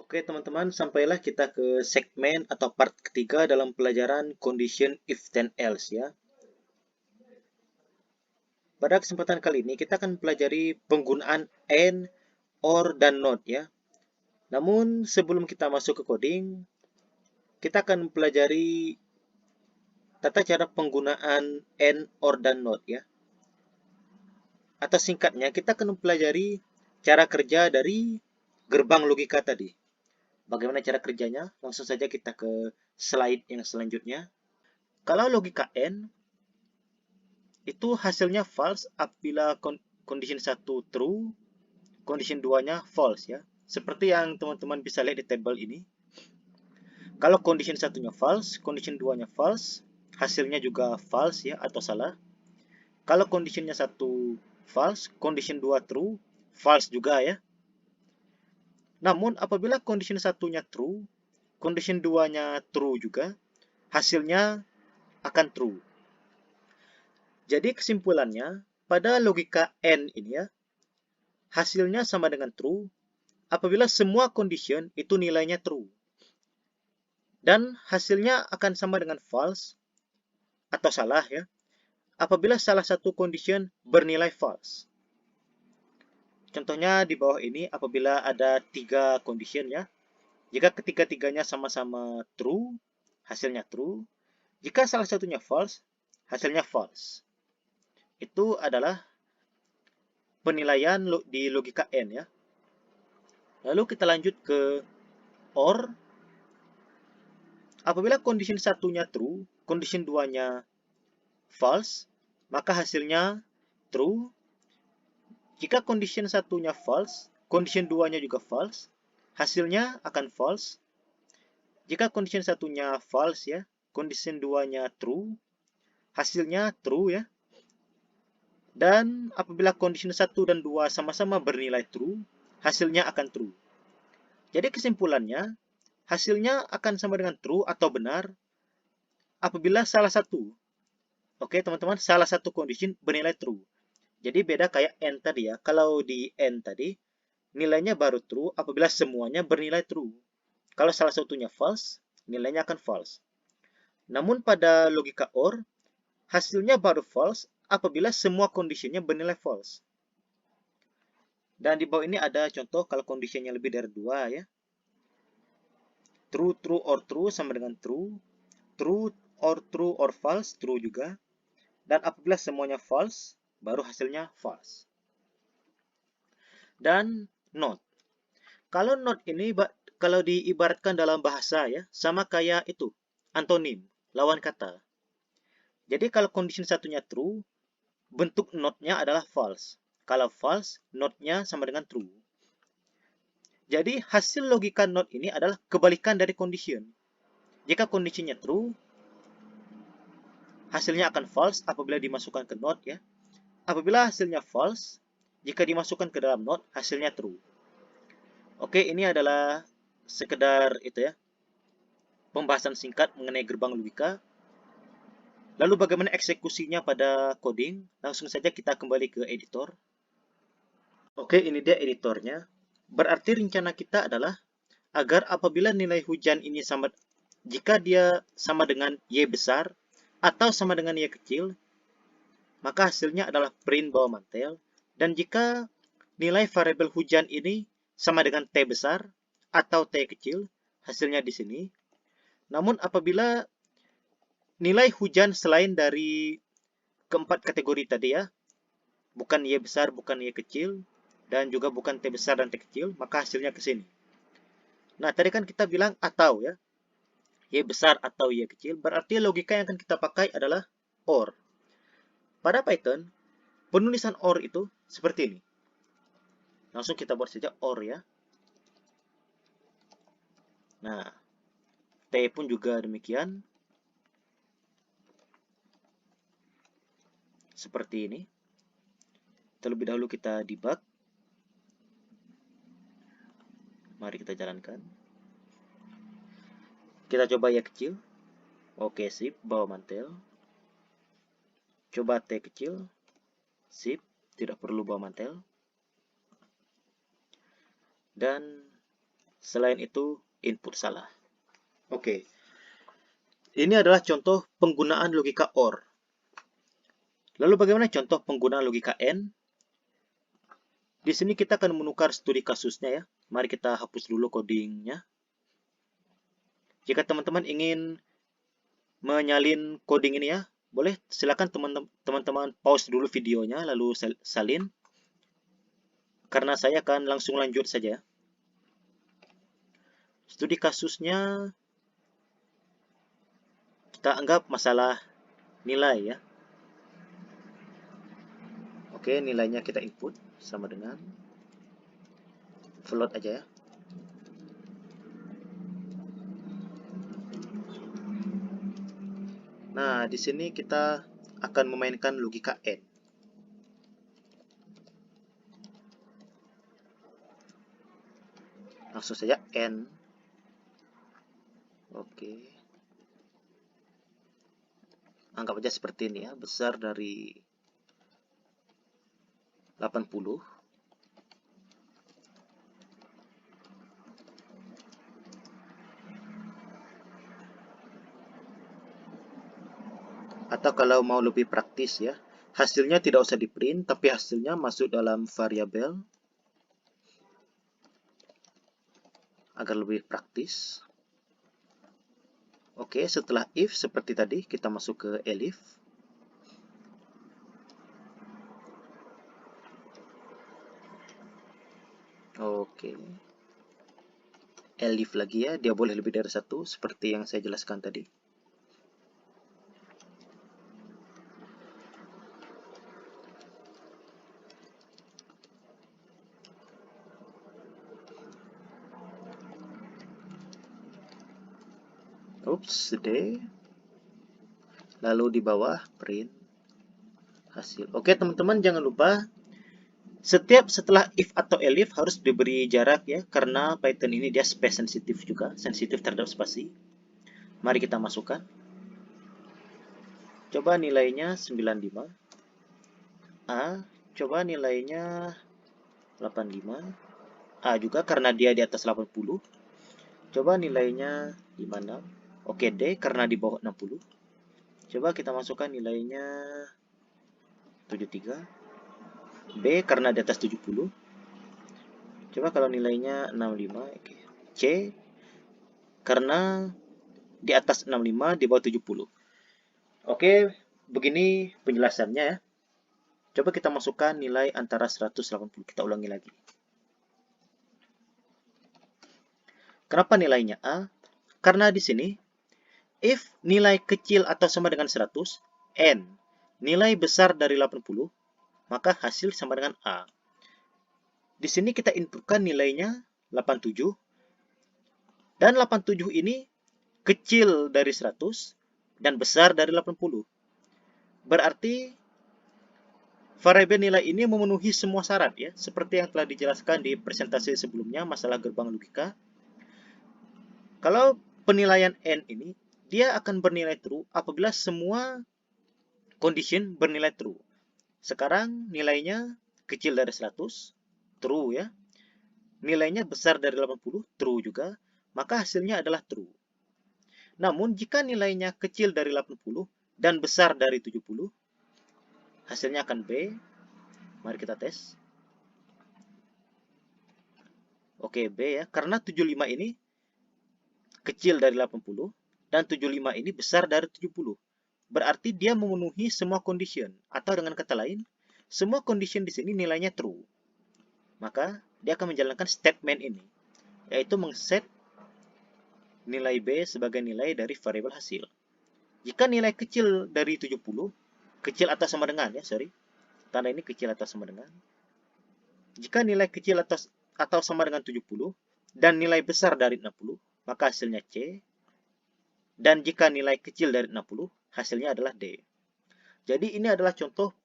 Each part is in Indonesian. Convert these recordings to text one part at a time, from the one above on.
Oke teman-teman, sampailah kita ke segmen atau part ketiga dalam pelajaran condition if then else ya. Pada kesempatan kali ini kita akan pelajari penggunaan and, or, dan not ya. Namun sebelum kita masuk ke coding, kita akan pelajari tata cara penggunaan and, or, dan not ya. Atau singkatnya, kita akan mempelajari cara kerja dari gerbang logika tadi. Bagaimana cara kerjanya? Langsung saja kita ke slide yang selanjutnya. Kalau logika and, itu hasilnya false apabila condition 1 true, condition 2-nya false ya. Seperti yang teman-teman bisa lihat di tabel ini. Kalau condition 1-nya false, condition 2-nya false, hasilnya juga false ya atau salah. Kalau conditionnya 1 false, condition 2 true, false juga ya. Namun apabila condition 1-nya true, condition 2-nya true juga, hasilnya akan true. Jadi kesimpulannya, pada logika AND ini ya, hasilnya sama dengan true apabila semua condition itu nilainya true. Dan hasilnya akan sama dengan false atau salah ya, apabila salah satu condition bernilai false. Contohnya di bawah ini apabila ada 3 condition ya. Jika ketiga-tiganya sama-sama true, hasilnya true. Jika salah satunya false, hasilnya false. Itu adalah penilaian di logika AND ya. Lalu kita lanjut ke OR. Apabila condition 1-nya true, condition 2-nya false, maka hasilnya true. Jika condition 1-nya false, condition 2-nya juga false, hasilnya akan false. Jika condition 1-nya false ya, condition 2-nya true, hasilnya true ya. Dan apabila condition 1 dan 2 sama-sama bernilai true, hasilnya akan true. Jadi kesimpulannya, hasilnya akan sama dengan true atau benar apabila salah satu. Oke teman-teman, salah satu condition bernilai true. Jadi beda kayak AND tadi ya. Kalau di AND tadi, nilainya baru true apabila semuanya bernilai true. Kalau salah satunya false, nilainya akan false. Namun pada logika OR, hasilnya baru false apabila semua conditionnya bernilai false. Dan di bawah ini ada contoh kalau conditionnya lebih dari 2 ya. True, true, or true sama dengan true. True or false, true juga. Dan apabila semuanya false, baru hasilnya false. Dan not. Kalau not ini kalau diibaratkan dalam bahasa ya, sama kayak itu, antonim, lawan kata. Jadi kalau condition satunya true, bentuk not-nya adalah false. Kalau false, not-nya sama dengan true. Jadi hasil logika not ini adalah kebalikan dari condition. Jika conditionnya true, hasilnya akan false apabila dimasukkan ke not ya. Apabila hasilnya false, jika dimasukkan ke dalam not, hasilnya true. Oke, ini adalah sekedar itu ya, pembahasan singkat mengenai gerbang logika. Lalu bagaimana eksekusinya pada coding? Langsung saja kita kembali ke editor. Oke, ini dia editornya. Berarti rencana kita adalah agar apabila nilai hujan ini sama, jika dia sama dengan Y besar atau sama dengan Y kecil, maka hasilnya adalah print bawah mantel. Dan jika nilai variabel hujan ini sama dengan T besar atau T kecil, hasilnya di sini. Namun apabila nilai hujan selain dari keempat kategori tadi ya, bukan Y besar, bukan Y kecil, dan juga bukan T besar dan T kecil, maka hasilnya ke sini. Nah, tadi kan kita bilang atau ya, Y besar atau Y kecil, berarti logika yang akan kita pakai adalah OR. Pada Python, penulisan OR itu seperti ini. Langsung kita buat saja OR ya. Nah, T pun juga demikian. Seperti ini. Terlebih dahulu kita debug. Mari kita jalankan. Kita coba Y kecil. Oke, sip. Bawah mantel. Coba T kecil. Sip. Tidak perlu bawah mantel. Dan Selain itu, input salah. Oke. Ini adalah contoh penggunaan logika OR. Lalu bagaimana contoh penggunaan logika AND? Di sini kita akan menukar studi kasusnya ya. Mari kita hapus dulu codingnya. Jika teman-teman ingin menyalin coding ini ya, boleh silakan teman-teman pause dulu videonya lalu salin. Karena saya akan langsung lanjut saja. Studi kasusnya kita anggap masalah nilai ya. Oke, nilainya kita input sama dengan float aja ya. Nah, di sini kita akan memainkan logika AND. Langsung saja AND. Oke. Anggap aja seperti ini ya, besar dari 80. Atau kalau mau lebih praktis ya, hasilnya tidak usah di print, tapi hasilnya masuk dalam variabel agar lebih praktis. Oke, setelah if seperti tadi, kita masuk ke elif. Oke. Elif lagi ya, dia boleh lebih dari satu, seperti yang saya jelaskan tadi. Oops, D. Lalu di bawah print hasil. Oke, teman-teman jangan lupa setelah if atau elif harus diberi jarak ya, karena Python ini dia space sensitif juga, sensitif terhadap spasi. Mari kita masukkan. Coba nilainya 95. A, coba nilainya 85. A juga karena dia di atas 80. Coba nilainya 56. Oke, D karena di bawah 60. Coba kita masukkan nilainya 73. B karena di atas 70. Coba kalau nilainya 65. Oke. C karena di atas 65, di bawah 70. Oke, begini penjelasannya ya. Coba kita masukkan nilai antara 180. Kita ulangi lagi. Kenapa nilainya A? Karena di sini, if nilai kecil atau sama dengan 100, N nilai besar dari 80, maka hasil sama dengan A. Di sini kita inputkan nilainya 87, dan 87 ini kecil dari 100 dan besar dari 80. Berarti variabel nilai ini memenuhi semua syarat ya, seperti yang telah dijelaskan di presentasi sebelumnya masalah gerbang logika. Kalau penilaian N ini, dia akan bernilai true apabila semua condition bernilai true. Sekarang nilainya kecil dari 100, true ya. Nilainya besar dari 80, true juga. Maka hasilnya adalah true. Namun jika nilainya kecil dari 80 dan besar dari 70, hasilnya akan B. Mari kita tes. Oke, B ya. Karena 75 ini kecil dari 80 dan 75 ini besar dari 70. Berarti dia memenuhi semua condition. Atau dengan kata lain, semua condition di sini nilainya true. Maka dia akan menjalankan statement ini, yaitu mengset nilai B sebagai nilai dari variabel hasil. Jika nilai kecil dari 70, kecil atau sama dengan ya, tanda ini kecil atau sama dengan. Jika nilai kecil atau sama dengan 70 dan nilai besar dari 60, maka hasilnya C. Dan jika nilai kecil dari 60, hasilnya adalah D. Jadi ini adalah contoh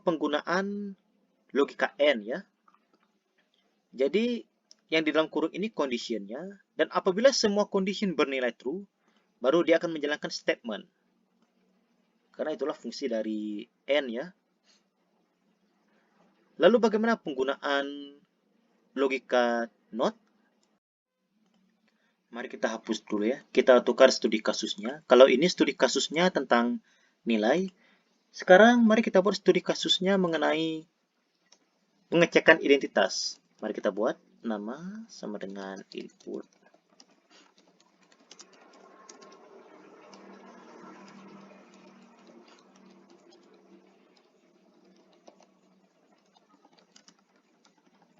penggunaan logika AND ya. Jadi yang di dalam kurung ini conditionnya, dan apabila semua condition bernilai true, baru dia akan menjalankan statement. Karena itulah fungsi dari AND ya. Lalu bagaimana penggunaan logika NOT? Mari kita hapus dulu ya. Kita tukar studi kasusnya. Kalau ini studi kasusnya tentang nilai. Sekarang mari kita buat studi kasusnya mengenai pengecekan identitas. Mari kita buat nama sama dengan input.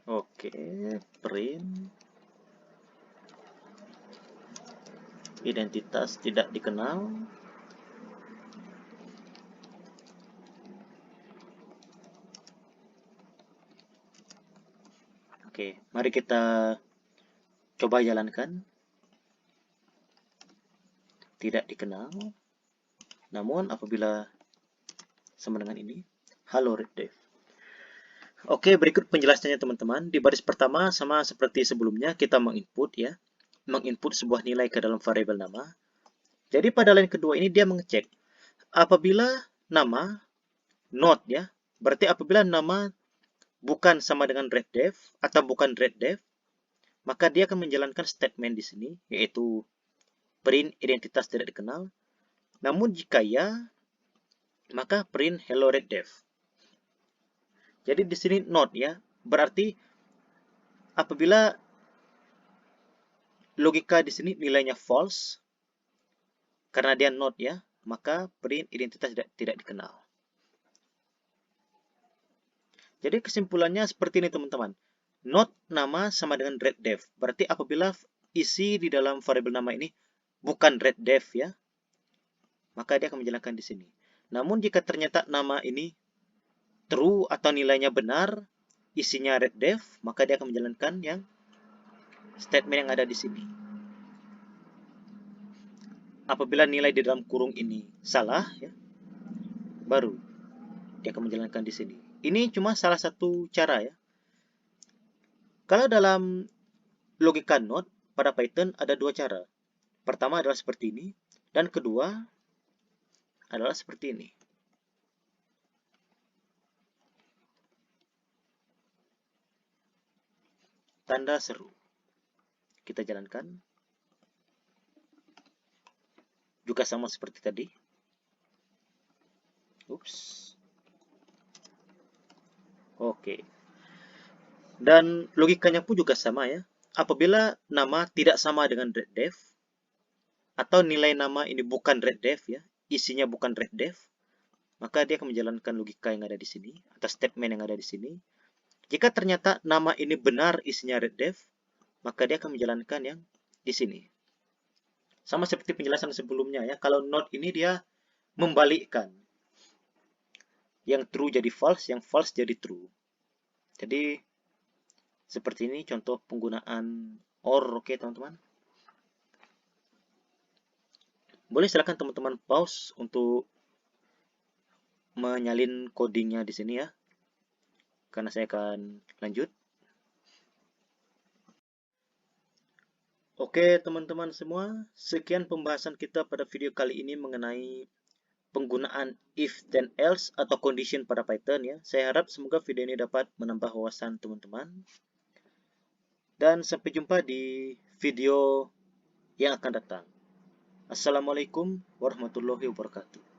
Oke, print identitas tidak dikenal. Oke, mari kita coba jalankan. Tidak dikenal. Namun apabila sama dengan ini, halo reddef. Oke, berikut penjelasannya teman-teman. Di baris pertama sama seperti sebelumnya kita menginput ya. Menginput sebuah nilai ke dalam variabel nama. Jadi pada line kedua ini dia mengecek apabila nama not ya. Berarti apabila nama bukan sama dengan reddef atau bukan reddef, maka dia akan menjalankan statement di sini yaitu print identitas tidak dikenal. Namun jika ya, maka print hello reddef. Jadi di sini not ya, berarti apabila logika di sini nilainya false karena dia not ya, maka print identitas tidak dikenal. Jadi kesimpulannya seperti ini teman-teman. Not nama sama dengan reddef. Berarti apabila isi di dalam variabel nama ini bukan reddef ya, maka dia akan menjalankan di sini. Namun jika ternyata nama ini true atau nilainya benar, isinya reddef, maka dia akan menjalankan yang statement yang ada di sini. Apabila nilai di dalam kurung ini salah, ya, baru dia akan menjalankan di sini. Ini cuma salah satu cara ya. Kalau dalam logika not pada Python ada dua cara. Pertama adalah seperti ini, dan kedua adalah seperti ini. Tanda seru. Kita jalankan. Juga sama seperti tadi. Ups. Oke. Dan logikanya pun juga sama ya. Apabila nama tidak sama dengan reddef, atau nilai nama ini bukan reddef ya, isinya bukan reddef, maka dia akan menjalankan logika yang ada di sini, atau statement yang ada di sini. Jika ternyata nama ini benar isinya reddef, maka dia akan menjalankan yang di sini. Sama seperti penjelasan sebelumnya ya, kalau not ini dia membalikkan. Yang true jadi false, yang false jadi true. Jadi seperti ini contoh penggunaan OR, oke teman-teman. Boleh silakan teman-teman pause untuk menyalin codingnya di sini ya. Karena saya akan lanjut. Oke teman-teman semua, sekian pembahasan kita pada video kali ini mengenai penggunaan if dan else atau condition pada Python ya. Saya harap semoga video ini dapat menambah wawasan teman-teman. Dan sampai jumpa di video yang akan datang. Assalamualaikum warahmatullahi wabarakatuh.